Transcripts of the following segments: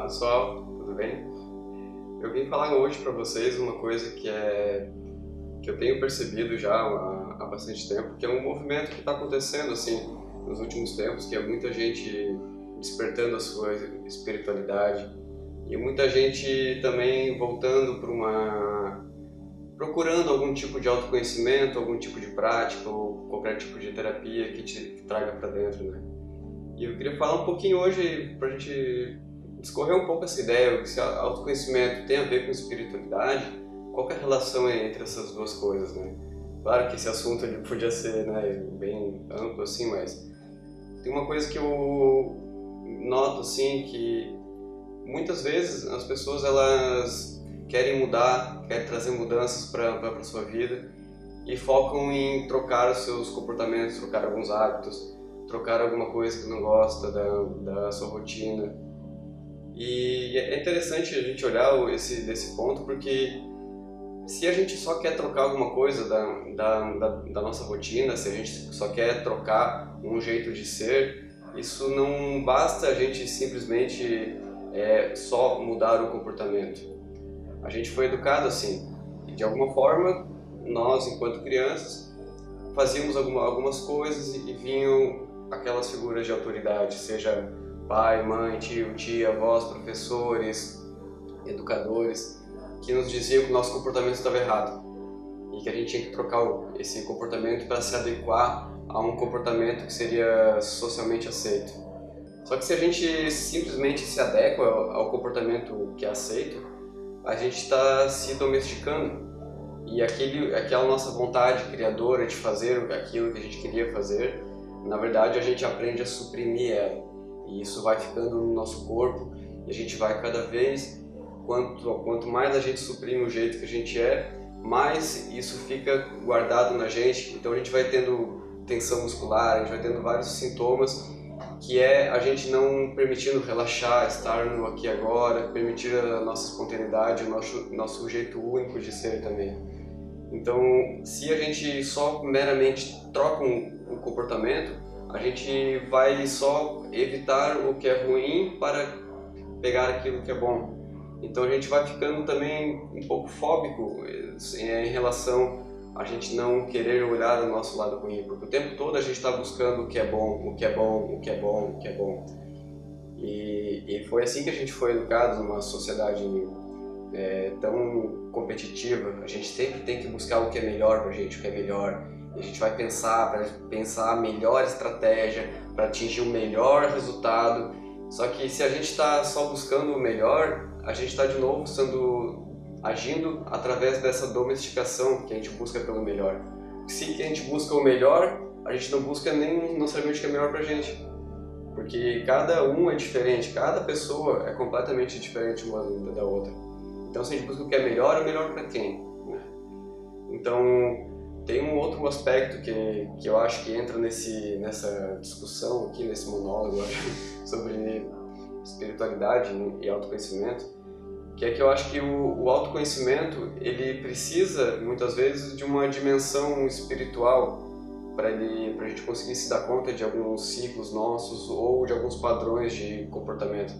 Olá pessoal, tudo bem? Eu vim falar hoje para vocês uma coisa que eu tenho percebido já há bastante tempo, que é um movimento que está acontecendo assim nos últimos tempos, que é muita gente despertando a sua espiritualidade e muita gente também voltando para procurando algum tipo de autoconhecimento, algum tipo de prática ou qualquer tipo de terapia que traga para dentro, né? E eu queria falar um pouquinho hoje para a gente discorrer um pouco essa ideia, se autoconhecimento tem a ver com espiritualidade, qual que é a relação entre essas duas coisas, né? Claro que esse assunto ele podia ser, né, bem amplo assim, mas tem uma coisa que eu noto assim, que muitas vezes as pessoas elas querem mudar, querem trazer mudanças para a sua vida e focam em trocar os seus comportamentos, trocar alguns hábitos, trocar alguma coisa que não gosta da sua rotina. E é interessante a gente olhar desse ponto, porque se a gente só quer trocar alguma coisa da nossa rotina, se a gente só quer trocar um jeito de ser, isso não basta a gente simplesmente só mudar o comportamento. A gente foi educado assim, e de alguma forma, nós enquanto crianças, fazíamos algumas coisas e vinham aquelas figuras de autoridade, seja pai, mãe, tio, tia, avós, professores, educadores, que nos diziam que o nosso comportamento estava errado e que a gente tinha que trocar esse comportamento para se adequar a um comportamento que seria socialmente aceito. Só que se a gente simplesmente se adequa ao comportamento que é aceito, a gente está se domesticando e aquela nossa vontade criadora de fazer aquilo que a gente queria fazer, na verdade a gente aprende a suprimir ela. E isso vai ficando no nosso corpo e a gente vai cada vez, quanto mais a gente suprime o jeito que a gente mais isso fica guardado na gente. Então a gente vai tendo tensão muscular, a gente vai tendo vários sintomas, que é a gente não permitindo relaxar, estar no aqui e agora, permitir a nossa espontaneidade, o nosso jeito único de ser também. Então, se a gente só meramente troca um comportamento, a gente vai só evitar o que é ruim para pegar aquilo que é bom. Então a gente vai ficando também um pouco fóbico em relação a gente não querer olhar o nosso lado ruim, porque o tempo todo a gente está buscando o que é bom, o que é bom, o que é bom, o que é bom. E foi assim que a gente foi educado numa sociedade tão competitiva. A gente sempre tem que buscar o que é melhor pra gente, o que é melhor. E a gente vai pensar a melhor estratégia para atingir o melhor resultado. Só que se a gente está só buscando o melhor, a gente está de novo agindo através dessa domesticação que a gente busca pelo melhor. Se a gente busca o melhor, a gente não busca nem necessariamente o que é melhor pra gente. Porque cada um é diferente, cada pessoa é completamente diferente uma da outra. Então se a gente busca o que é melhor para quem? Então tem um outro aspecto que eu acho que entra nessa discussão aqui, nesse monólogo sobre espiritualidade e autoconhecimento, que é que eu acho que o autoconhecimento ele precisa muitas vezes de uma dimensão espiritual para a gente conseguir se dar conta de alguns ciclos nossos ou de alguns padrões de comportamento.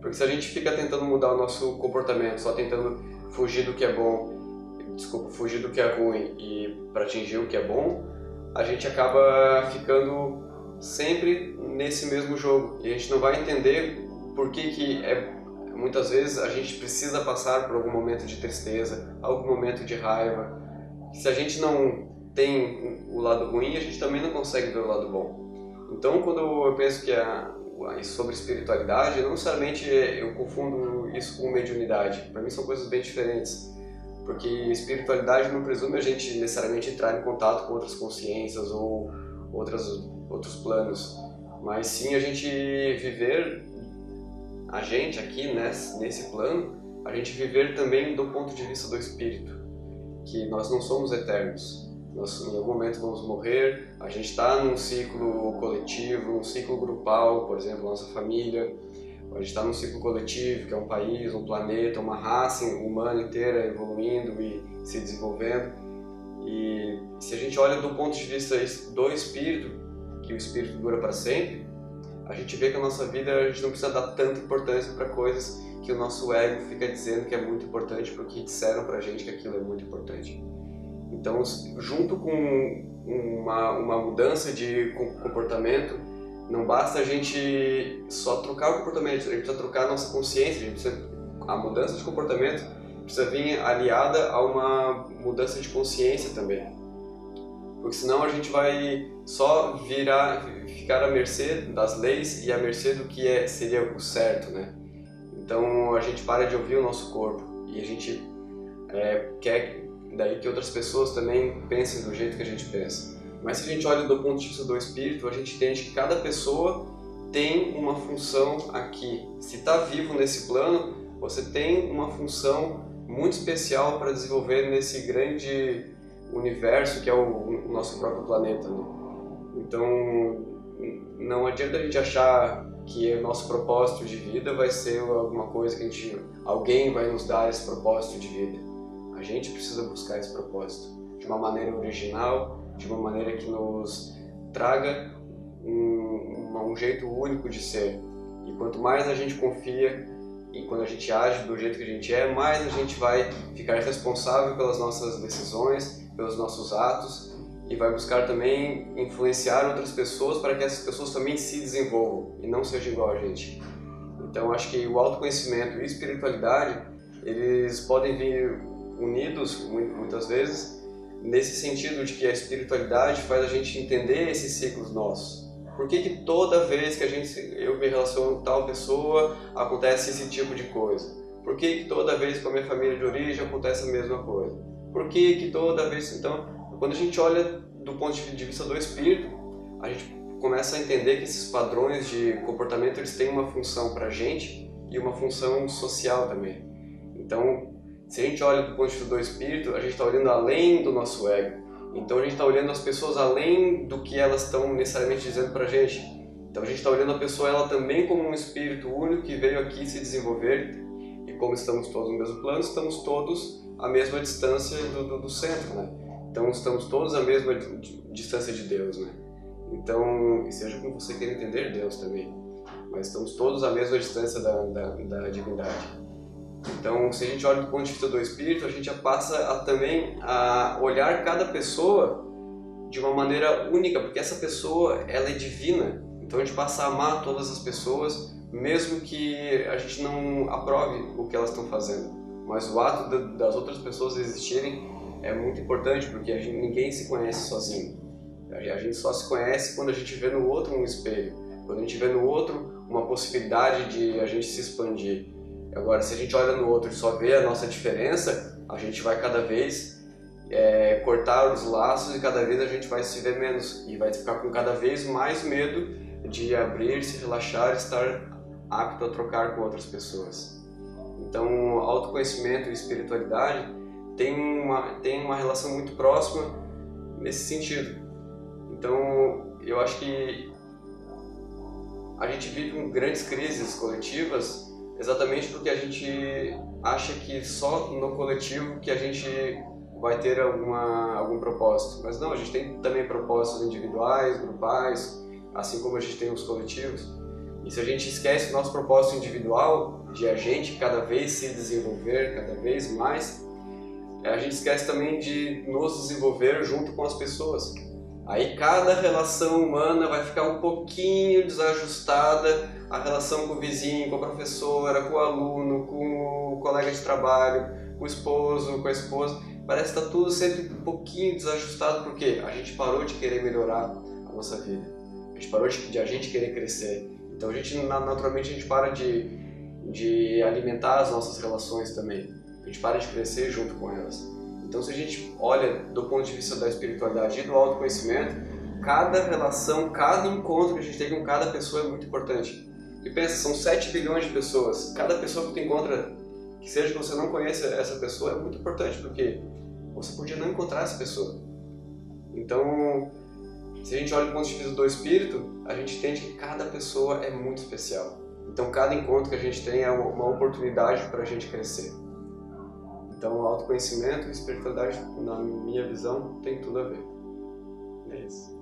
Porque se a gente fica tentando mudar o nosso comportamento, só tentando fugir do que é bom, fugir do que é ruim e para atingir o que é bom, a gente acaba ficando sempre nesse mesmo jogo e a gente não vai entender por que muitas vezes a gente precisa passar por algum momento de tristeza, algum momento de raiva. Se a gente não tem o lado ruim, a gente também não consegue ver o lado bom. Então quando eu penso que sobre espiritualidade, não necessariamente eu confundo isso com mediunidade. Para mim são coisas bem diferentes. Porque espiritualidade não presume a gente necessariamente entrar em contato com outras consciências ou outros planos, mas sim a gente viver, a gente aqui nesse plano, a gente viver também do ponto de vista do espírito, que nós não somos eternos, nós em algum momento vamos morrer, a gente está num ciclo coletivo, num ciclo grupal, por exemplo, nossa família. A gente está num ciclo coletivo, que é um país, um planeta, uma raça humana inteira evoluindo e se desenvolvendo. E se a gente olha do ponto de vista do espírito, que o espírito dura para sempre, a gente vê que a nossa vida, a gente não precisa dar tanta importância para coisas que o nosso ego fica dizendo que é muito importante porque disseram pra gente que aquilo é muito importante. Então, junto com uma mudança de comportamento, não basta a gente só trocar o comportamento, a gente precisa trocar a nossa consciência, a mudança de comportamento precisa vir aliada a uma mudança de consciência também. Porque senão a gente vai só ficar à mercê das leis e à mercê do que seria o certo, né? Então a gente para de ouvir o nosso corpo e a gente quer daí que outras pessoas também pensem do jeito que a gente pensa. Mas se a gente olha do ponto de vista do espírito, a gente entende que cada pessoa tem uma função aqui. Se está vivo nesse plano, você tem uma função muito especial para desenvolver nesse grande universo que é o nosso próprio planeta, né? Então não adianta a gente achar que o nosso propósito de vida vai ser alguma coisa que alguém vai nos dar esse propósito de vida. A gente precisa buscar esse propósito de uma maneira original, de uma maneira que nos traga um jeito único de ser. E quanto mais a gente confia e quando a gente age do jeito que a gente é, mais a gente vai ficar responsável pelas nossas decisões, pelos nossos atos e vai buscar também influenciar outras pessoas para que essas pessoas também se desenvolvam e não sejam igual a gente. Então acho que o autoconhecimento e a espiritualidade, eles podem vir unidos muitas vezes nesse sentido de que a espiritualidade faz a gente entender esses ciclos nossos. Por que toda vez que eu me relaciono com tal pessoa acontece esse tipo de coisa? Por que toda vez com a minha família de origem acontece a mesma coisa? Por que toda vez... Então, quando a gente olha do ponto de vista do espírito, a gente começa a entender que esses padrões de comportamento eles têm uma função para a gente e uma função social também. Então, se a gente olha do ponto de vista do espírito, a gente está olhando além do nosso ego. Então a gente está olhando as pessoas além do que elas estão necessariamente dizendo para a gente. Então a gente está olhando a pessoa ela também como um espírito único que veio aqui se desenvolver. E como estamos todos no mesmo plano, estamos todos à mesma distância do centro, né? Então estamos todos à mesma distância de Deus, né? Então, e seja como você queira entender Deus também, mas estamos todos à mesma distância da divindade. Então, se a gente olha do ponto de vista do espírito, a gente já passa também a olhar cada pessoa de uma maneira única, porque essa pessoa ela é divina. Então a gente passa a amar todas as pessoas, mesmo que a gente não aprove o que elas estão fazendo. Mas o ato das outras pessoas existirem é muito importante, porque ninguém se conhece sozinho. A gente só se conhece quando a gente vê no outro um espelho, quando a gente vê no outro uma possibilidade de a gente se expandir. Agora, se a gente olha no outro e só vê a nossa diferença, a gente vai cada vez cortar os laços e cada vez a gente vai se ver menos e vai ficar com cada vez mais medo de abrir, se relaxar, estar apto a trocar com outras pessoas. Então, autoconhecimento e espiritualidade tem uma relação muito próxima nesse sentido. Então, eu acho que a gente vive grandes crises coletivas exatamente porque a gente acha que só no coletivo que a gente vai ter algum propósito. Mas não, a gente tem também propósitos individuais, grupais, assim como a gente tem os coletivos. E se a gente esquece o nosso propósito individual, de a gente cada vez se desenvolver, cada vez mais, a gente esquece também de nos desenvolver junto com as pessoas. Aí cada relação humana vai ficar um pouquinho desajustada, a relação com o vizinho, com a professora, com o aluno, com o colega de trabalho, com o esposo, com a esposa. Parece que está tudo sempre um pouquinho desajustado, porque a gente parou de querer melhorar a nossa vida. A gente parou de a gente querer crescer. Então naturalmente a gente para de alimentar as nossas relações também. A gente para de crescer junto com elas. Então, se a gente olha do ponto de vista da espiritualidade e do autoconhecimento, cada relação, cada encontro que a gente tem com cada pessoa é muito importante. E pensa, são 7 bilhões de pessoas. Cada pessoa que tu encontra, que seja que você não conheça essa pessoa, é muito importante, porque você podia não encontrar essa pessoa. Então, se a gente olha do ponto de vista do espírito, a gente entende que cada pessoa é muito especial. Então, cada encontro que a gente tem é uma oportunidade para a gente crescer. Então, autoconhecimento e espiritualidade, na minha visão, tem tudo a ver. É isso.